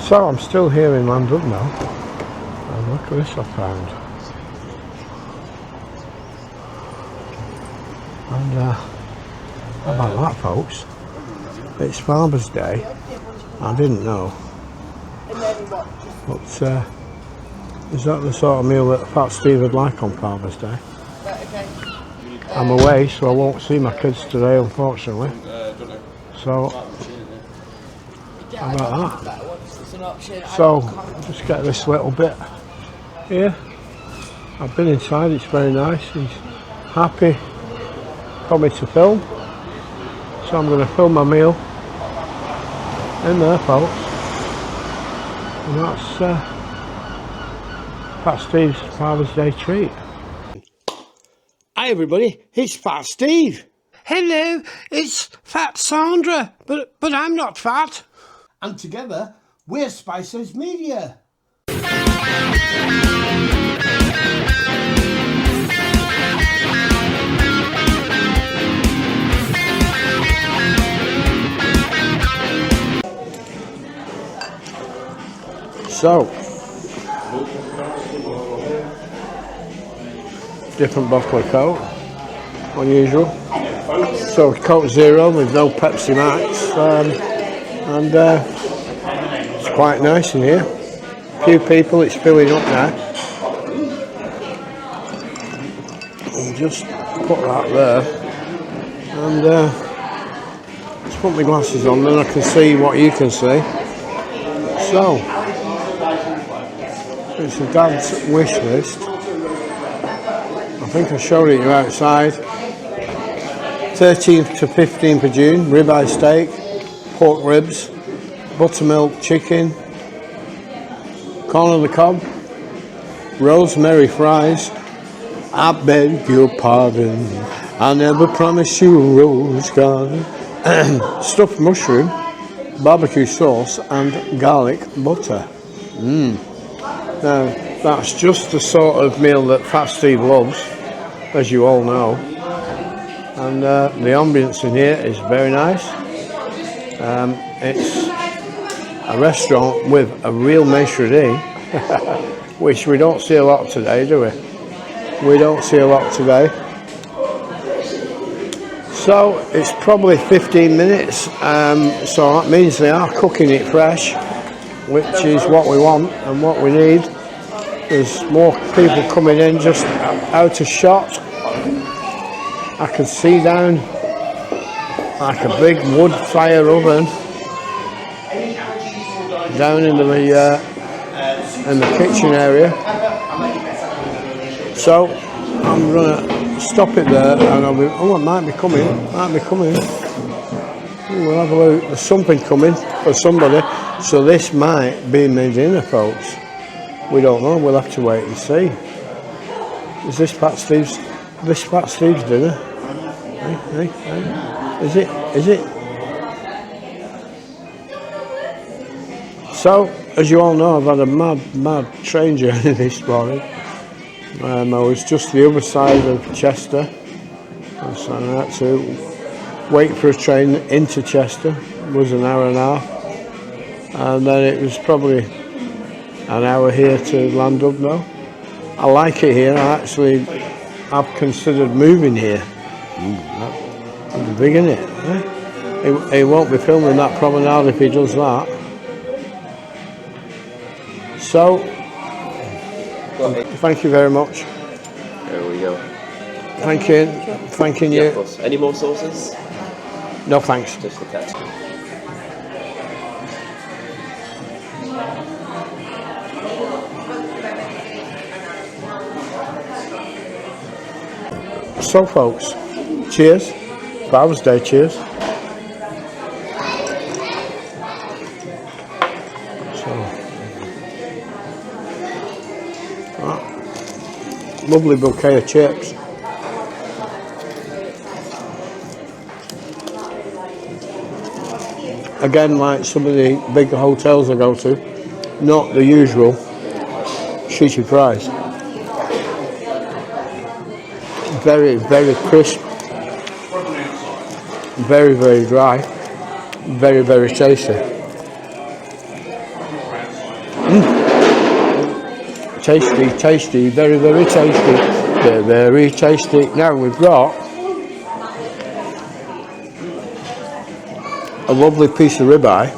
So I'm still here in Wildwood now, and look at this I found. And how about that, folks? It's Father's Day. I didn't know, but is that the sort of meal that Fat Steve would like on Father's Day? I'm away, so I won't see my kids today, unfortunately. So how about that? So just get this little bit here. I've been inside, it's very nice. He's happy for me to film, so I'm going to film my meal in there, folks. And that's Fat Steve's Father's Day treat. Hi everybody, it's Fat Steve. Hello, it's Fat Sandra, but I'm not fat. And together we're Spices Media. So, different bottle of Coke, unusual. So Coke Zero with no Pepsi Max, and it's quite nice in here. A few people, it's filling up now. I'll just put that there, and just put my glasses on, then I can see what you can see. So, it's a dad's wish list. I think I showed it you outside. 13th to 15th of June, ribeye steak, pork ribs, buttermilk chicken, corn on the cob, rosemary fries. I beg your pardon, I never promised you a rose garden. Stuffed mushroom, barbecue sauce and garlic butter. Now, that's just the sort of meal that Fat Steve loves, as you all know. And the ambience in here is very nice. It's a restaurant with a real maître d', which we don't see a lot today, do we? We don't see a lot today. So it's probably 15 minutes, so that means they are cooking it fresh, which is what we want and what we need. There's more people coming in just out of shot. I can see down like a big wood fire oven down in the kitchen area. So I'm gonna stop it there, and I'll be, oh, it might be coming. We'll have a look. There's something coming for somebody. So this might be my dinner, folks. We don't know. We'll have to wait and see. Is this Fat Steve's dinner? Hey. Is it? So, as you all know, I've had a mad train journey this morning. I was just the other side of Chester, so I had to wait for a train into Chester. It was an hour and a half, and then it was probably an hour here to Wildwood now. I like it here. I've considered moving here. That's big, isn't it? He won't be filming that promenade if he does that. So, thank you very much. There we go. Thanking you. Any more sauces? No thanks. Just the ketchup. So folks, cheers. Father's Day, cheers. Lovely bouquet of chips. Again, like some of the big hotels I go to, not the usual sheety fries. Very, very crisp. Very, very dry. Very, very tasty. Tasty, tasty, very, very tasty. Very, very tasty. Now we've got a lovely piece of ribeye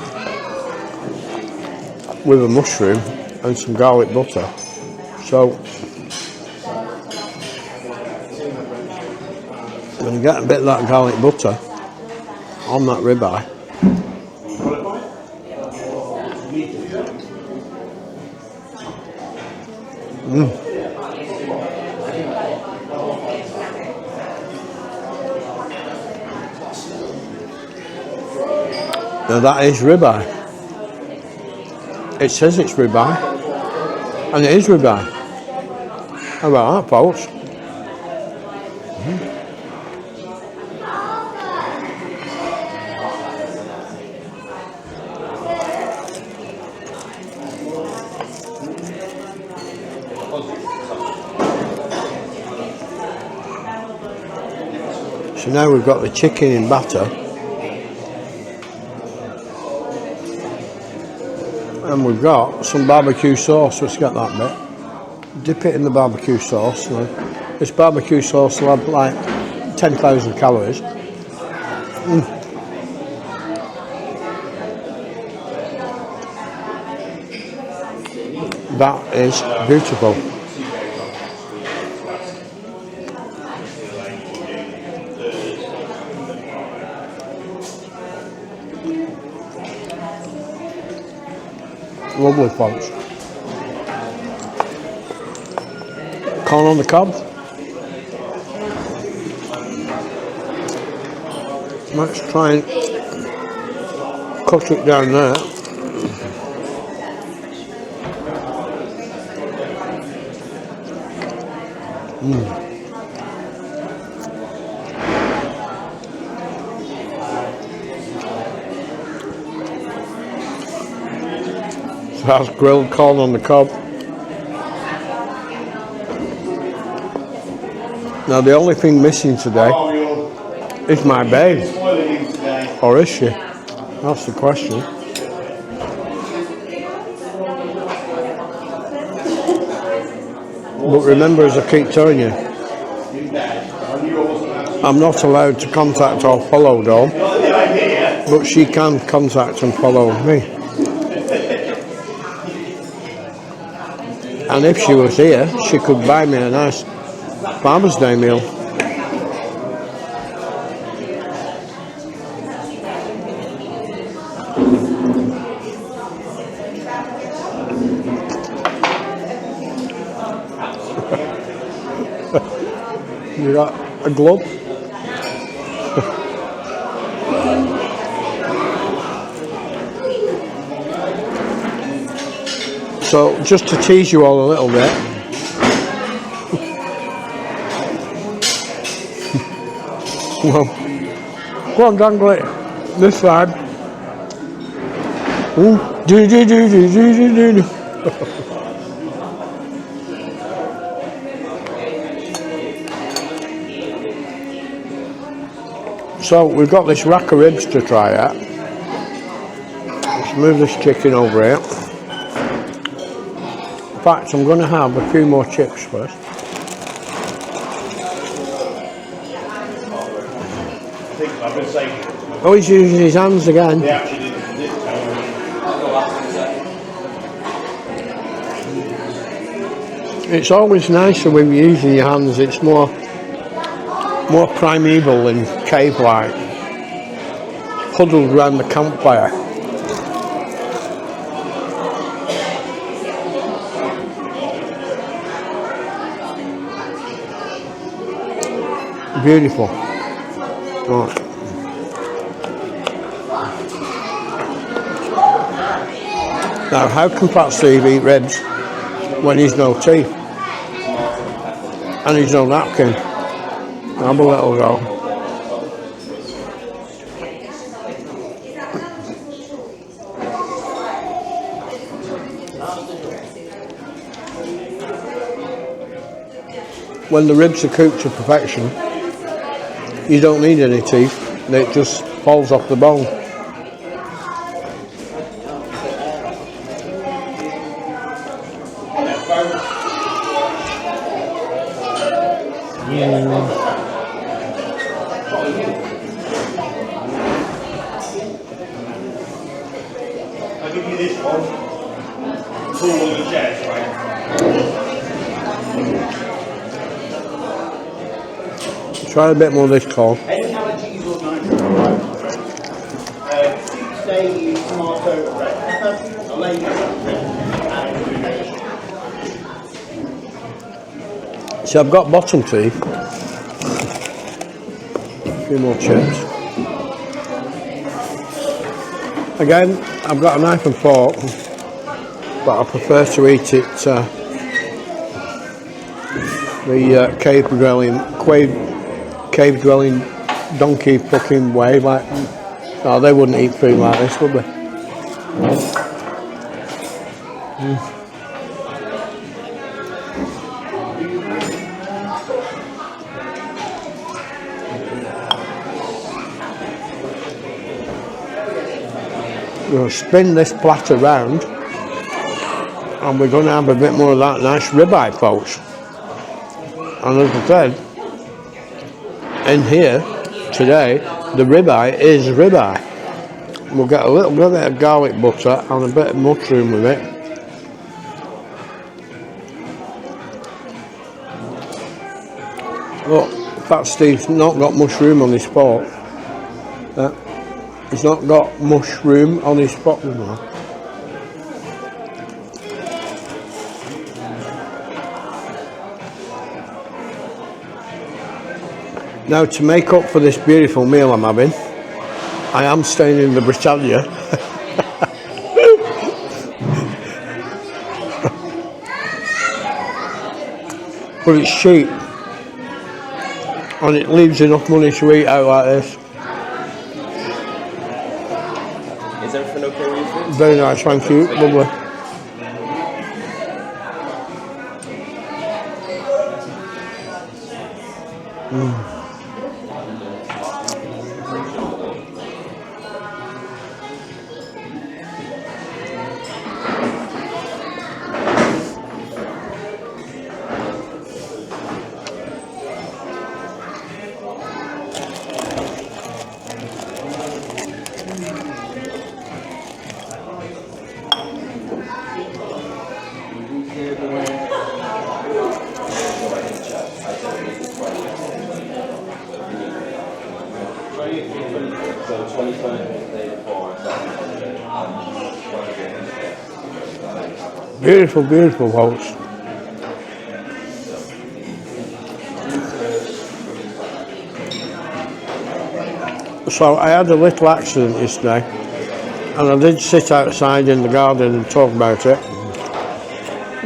with a mushroom and some garlic butter. So I'm going to get a bit of that garlic butter on that ribeye. Now that is ribeye. It says it's ribeye, and it is ribeye. How about that, folks? So now we've got the chicken in batter, and we've got some barbecue sauce. Let's get that bit. Dip it in the barbecue sauce. This barbecue sauce will have like 10,000 calories. That is beautiful. Lovely, folks. Corn on the cob. Let's try and cut it down there. So that's grilled corn on the cob. Now the only thing missing today is my babe. Or is she? That's the question. But remember, as I keep telling you, I'm not allowed to contact or follow Dawn, but she can contact and follow me. And if she was here, she could buy me a nice Father's Day meal. You got a glove? So, just to tease you all a little bit, well, go on, dangle it this side. Ooh, do do do do do do do. So we've got this rack of ribs to try out. Let's move this chicken over here. In fact, I'm going to have a few more chips first. Oh, he's using his hands again. It's always nicer when you're using your hands. It's more primeval and cave-like, huddled around the campfire. Beautiful. Right. Now, how can Pat Steve eat ribs when he's no teeth and he's no napkin? Have a little go. When the ribs are cooked to perfection, you don't need any teeth, it just falls off the bone. I'll give you this one. Pull all your chairs, right? Try a bit more of this call. Any allergies or say tomato, red pepper, a layer, and See, I've got bottom teeth. A few more chips. Again, I've got a knife and fork, but I prefer to eat it the cave dwelling donkey fucking way. Like, no, they wouldn't eat food like this, would they? We'll spin this platter round and we're going to have a bit more of that nice ribeye, folks. And as I said, in here today, the ribeye is ribeye. We'll get a little bit of garlic butter and a bit of mushroom with it. Look, Fat Steve's not got mushroom on his fork. He's not got mushroom on his fork now. Now, to make up for this beautiful meal I'm having, I am staying in the Britannia. But it's cheap. And it leaves enough money to eat out like this. Is everything okay with you? Very nice, thank you. Lovely. Beautiful, beautiful folks. So I had a little accident yesterday and I did sit outside in the garden and talk about it,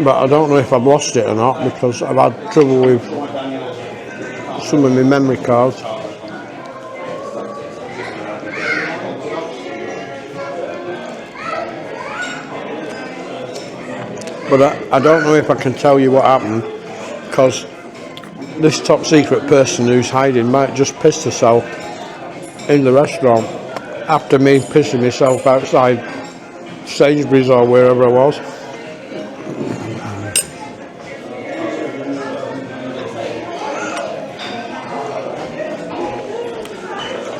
but I don't know if I've lost it or not because I've had trouble with some of my memory cards. But I don't know if I can tell you what happened because this top secret person who's hiding might just piss herself in the restaurant after me pissing myself outside Sainsbury's or wherever I was.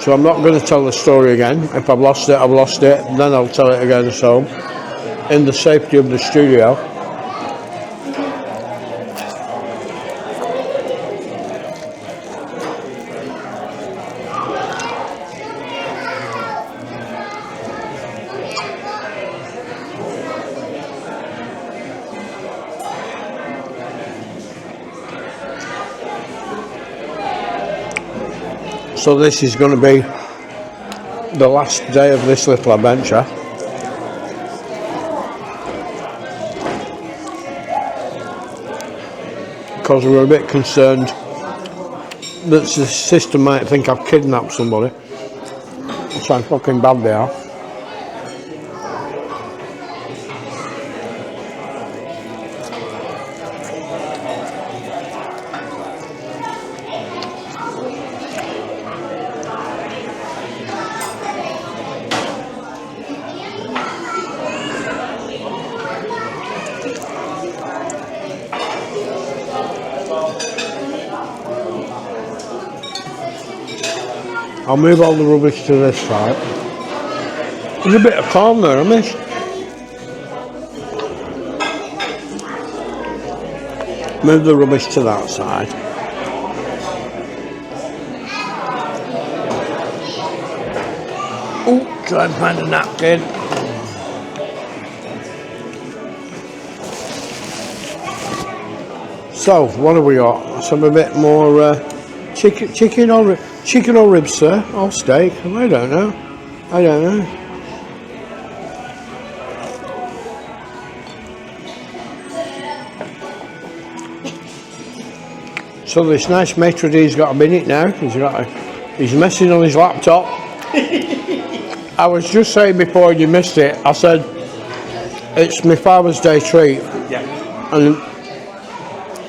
So I'm not going to tell the story again. If I've lost it, I've lost it. Then I'll tell it again. So in the safety of the studio. So this is going to be the last day of this little adventure. Because we're a bit concerned that the system might think I've kidnapped somebody. That's how fucking bad they are. I'll move all the rubbish to this side. There's a bit of corn there, I missed. Move the rubbish to that side. Oh, try and find a napkin. So, what have we got? Some a bit more chicken or ribs, sir, or steak. I don't know. I don't know. So this nice maitre d's got a minute now. He's messing on his laptop. I was just saying before you missed it. I said it's my Father's Day treat. Yeah. And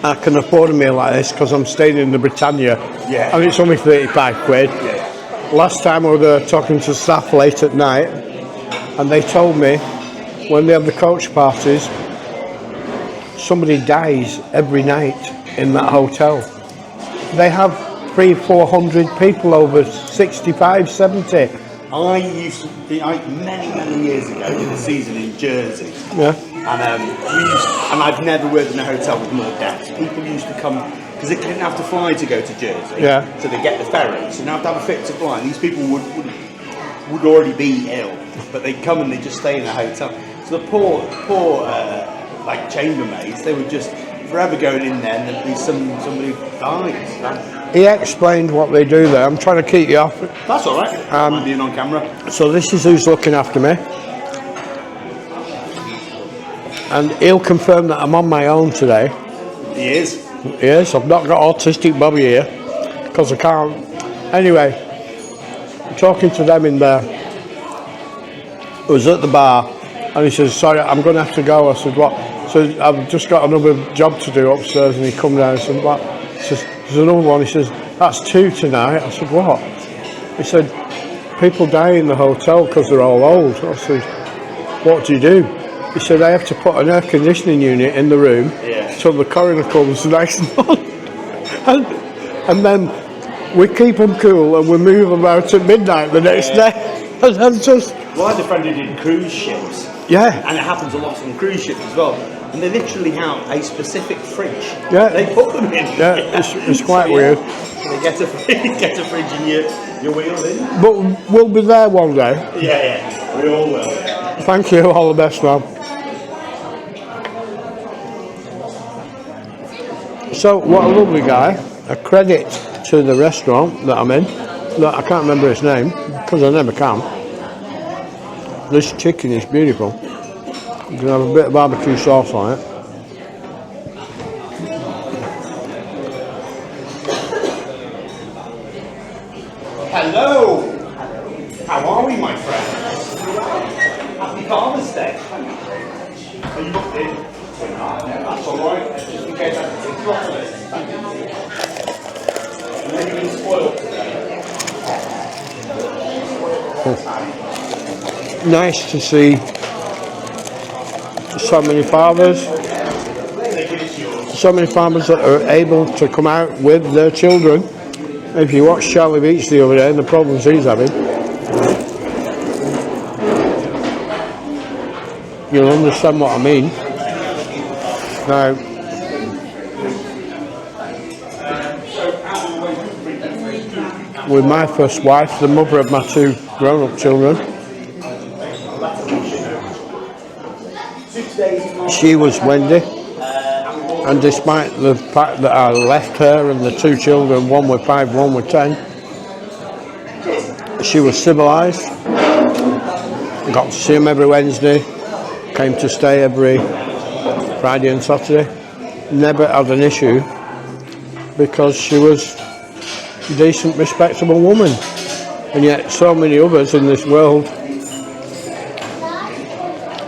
I can afford a meal like this because I'm staying in the Britannia. Yeah. And it's only 35 quid. Yeah. Last time I was there talking to staff late at night, and they told me when they have the coach parties, somebody dies every night in that hotel. They have 300-400 people over 65, 70. I used to be, many years ago, did a season in Jersey. Yeah. And I've never worked in a hotel with more deaths. People used to come because they didn't have to fly to go to Jersey. Yeah. So they get the ferry. So now to have a fit to fly. And these people would already be ill, but they come and they just stay in a hotel. So the poor like chambermaids, they were just forever going in there, and there'd be somebody dies. He explained what they do there. I'm trying to keep you off. That's all right. I'm being on camera. So this is who's looking after me. And he'll confirm that I'm on my own today. He is. Yes, I've not got autistic Bobby here because I can't. Anyway, I'm talking to them in there. I was at the bar and he says, sorry, I'm going to have to go. I said, what? So I've just got another job to do upstairs, and he come down and said, what? He says, there's another one. He says, that's 2 tonight. I said, what? He said, people die in the hotel because they're all old. I said, what do you do? He said, I have to put an air conditioning unit in the room so the coroner comes the next morning. and then we keep them cool and we move them out at midnight the next day. And I'm just... Well, I had a friend who did cruise ships. Yeah. And it happens a lot on cruise ships as well. And they literally have a specific fridge. Yeah. They put them in. Yeah, it's quite weird. So they get a fridge in your wheels in. But we'll be there one day. Yeah. We all will. Thank you, all the best, man. So, what a lovely guy. A credit to the restaurant that I'm in. That I can't remember his name, because I never can. This chicken is beautiful. You can have a bit of barbecue sauce on it. Hello. How are we, my friends? Happy Father's Day. Are you booked in? That's all right. Just in case I can take you off of this. And then you've been spoiled today. Nice to see so many fathers that are able to come out with their children. If you watch Charlie Beach the other day and the problems he's having, you'll understand what I mean. Now, with my first wife, the mother of my 2 grown-up children, she was Wendy, and despite the fact that I left her and the 2 children, one were 5, one were 10, she was civilised. Got to see them every Wednesday, came to stay every Friday and Saturday. Never had an issue because she was a decent, respectable woman. And yet so many others in this world,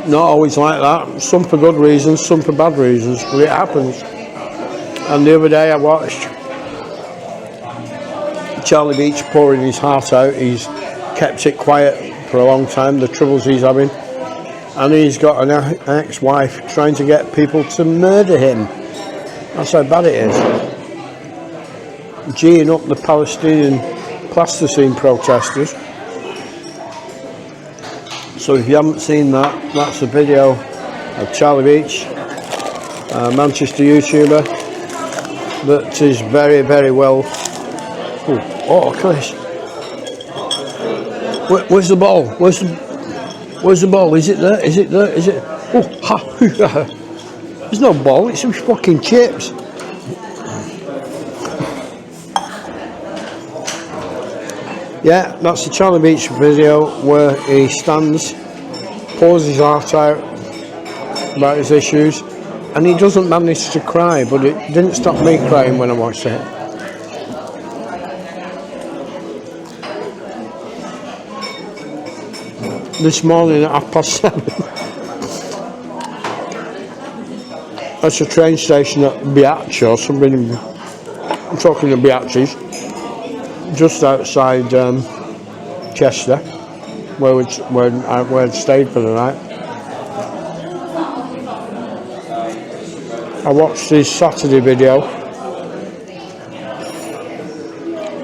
not always like that. Some for good reasons, some for bad reasons, but it happens. And the other day I watched Charlie Beach pouring his heart out. He's kept it quiet for a long time, the troubles he's having. And he's got an ex-wife trying to get people to murder him. That's how bad it is. Geeing up the Palestinian plasticine protesters. So if you haven't seen that, that's a video of Charlie Beach, a Manchester YouTuber that is very, very well. Oh, Chris, where's the ball? Where's the ball? Is it there? Is it there? Is it? Oh, ha! There's no ball. It's some fucking chips. Yeah, that's the Charlie Beach video where he stands, pours his heart out about his issues, and he doesn't manage to cry, but it didn't stop me crying when I watched it. This morning at 7:30, that's a train station at Biachi or something. I'm talking to Biachi's, just outside Chester, where I'd stayed for the night. I watched his Saturday video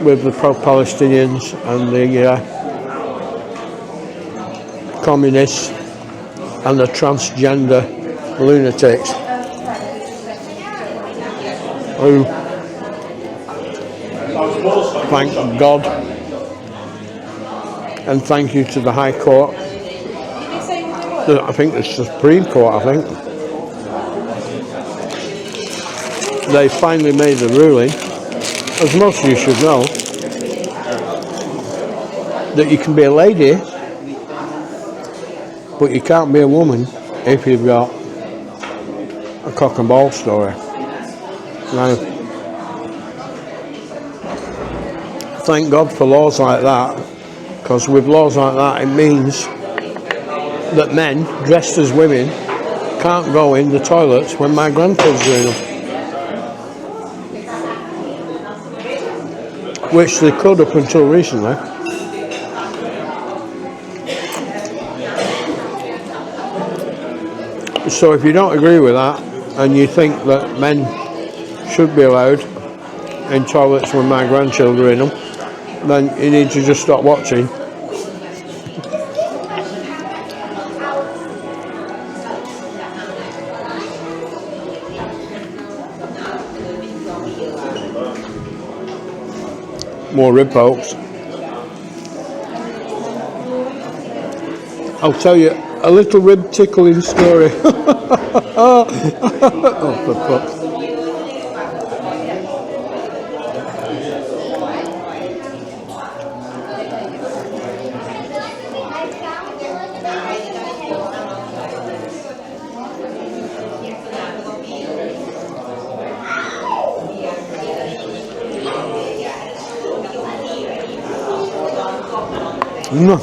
with the pro-Palestinians and the communists and the transgender lunatics who, thank God and thank you to the High Court, I think the Supreme Court, I think, they finally made the ruling, as most of you should know, that you can be a lady but you can't be a woman if you've got a cock and ball story. Now, thank God for laws like that, because with laws like that it means that men dressed as women can't go in the toilets when my grandkids are in them, which they could up until recently. So if you don't agree with that and you think that men should be allowed in toilets when my grandchildren are in them, then you need to just stop watching. More rib pokes. I'll tell you a little rib tickling story. Oh, for fuck. No.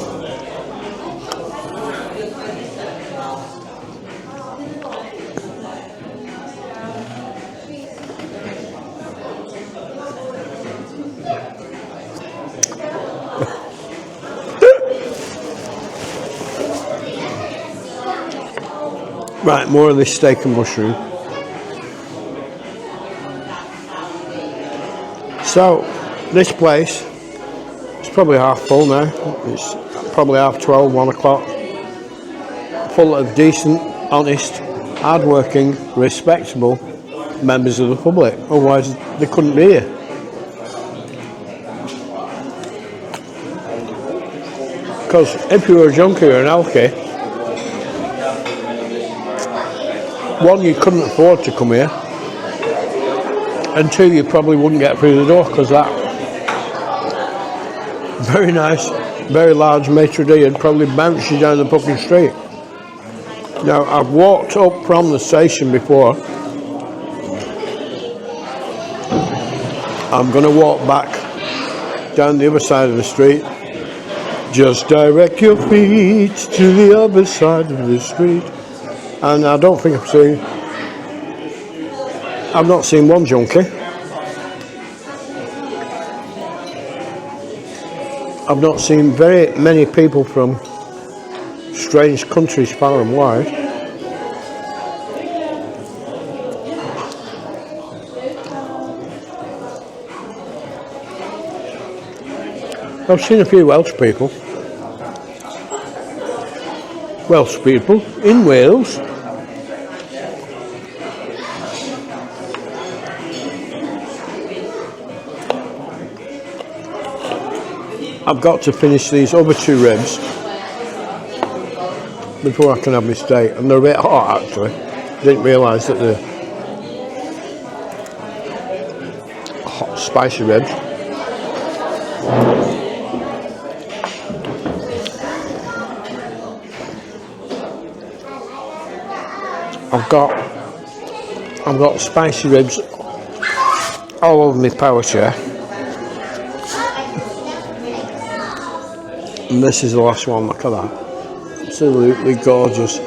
Right, more of this steak and mushroom. So, this place is probably half full now. It's probably 12:30, 1 o'clock. Full of decent, honest, hard-working, respectable members of the public. Otherwise, they couldn't be here. Because if you were a junkie or an alkie, one, you couldn't afford to come here, and two, you probably wouldn't get through the door because that very nice, very large maitre d' would probably bounce you down the fucking street. Now, I've walked up from the station before. I'm going to walk back down the other side of the street. Just direct your feet to the other side of the street. And I don't think I've not seen one junkie. I've not seen very many people from strange countries far and wide. I've seen a few Welsh people. Welsh people in Wales. I've got to finish these other 2 ribs before I can have my steak, and they're a bit hot actually. Didn't realise that they're hot, spicy ribs. I've got spicy ribs all over my power chair. And this is the last one, look at that. Absolutely gorgeous.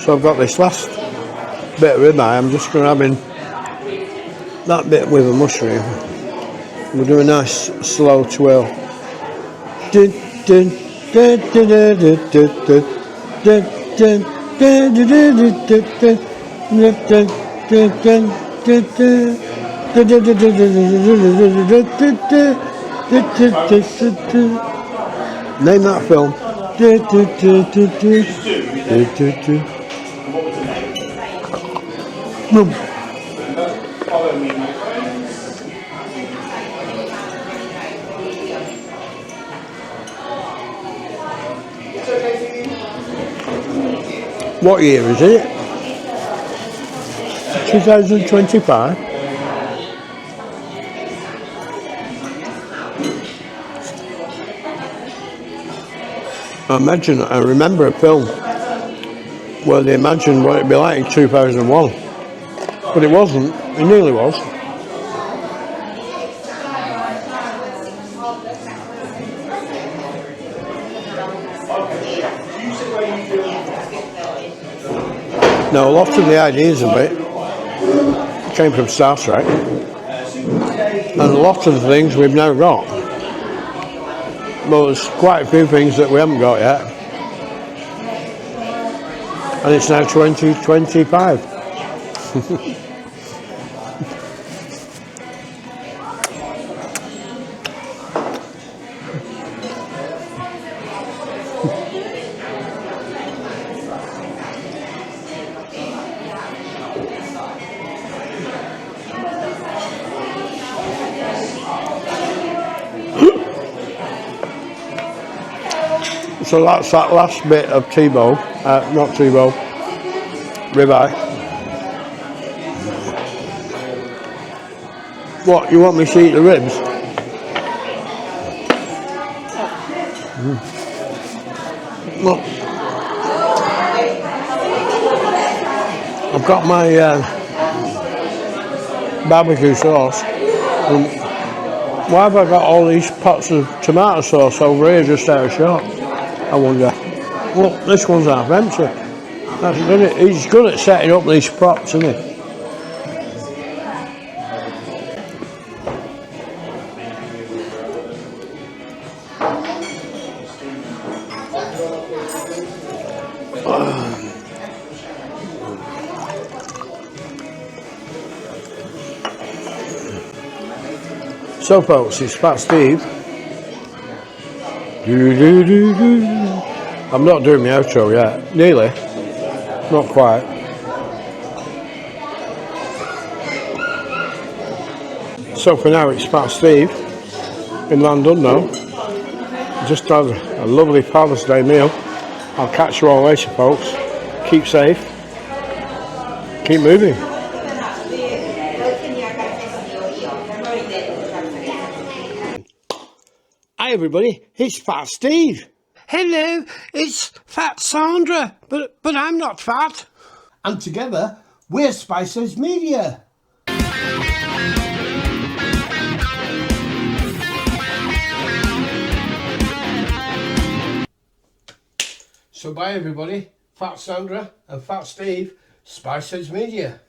So I've got this last bit of ribeye. I'm just going to have in that bit with a mushroom. We'll do a nice slow twirl. Dun, dun, dun, dun, dun, dun, dun, dun, dun, dun, dun, dun, dun. Name that film. Follow me, mate. What year is it? 2025. I remember a film where they imagined what it'd be like in 2001, but it wasn't. It nearly was. Now, a lot of the ideas of it came from Star Trek, and a lot of the things we've now got. Well, there's quite a few things that we haven't got yet, and it's now 2025. So that's that last bit of T-bone, not T-bone, ribeye. What, you want me to eat the ribs? Look, I've got my barbecue sauce. Why have I got all these pots of tomato sauce over here just out of shot? I wonder. Look, this one's half empty. That's good. He's good at setting up these props, isn't he? So folks, it's Fat Steve. I'm not doing my outro yet. Nearly. Not quite. So for now it's Fat Steve in Llandudno. Just had a lovely Father's Day meal. I'll catch you all later folks. Keep safe. Keep moving. Hi everybody, it's Fat Steve. Hello, it's Fat Sandra, but I'm not fat. And together, we're Spices Media. So bye everybody, Fat Sandra and Fat Steve, Spices Media.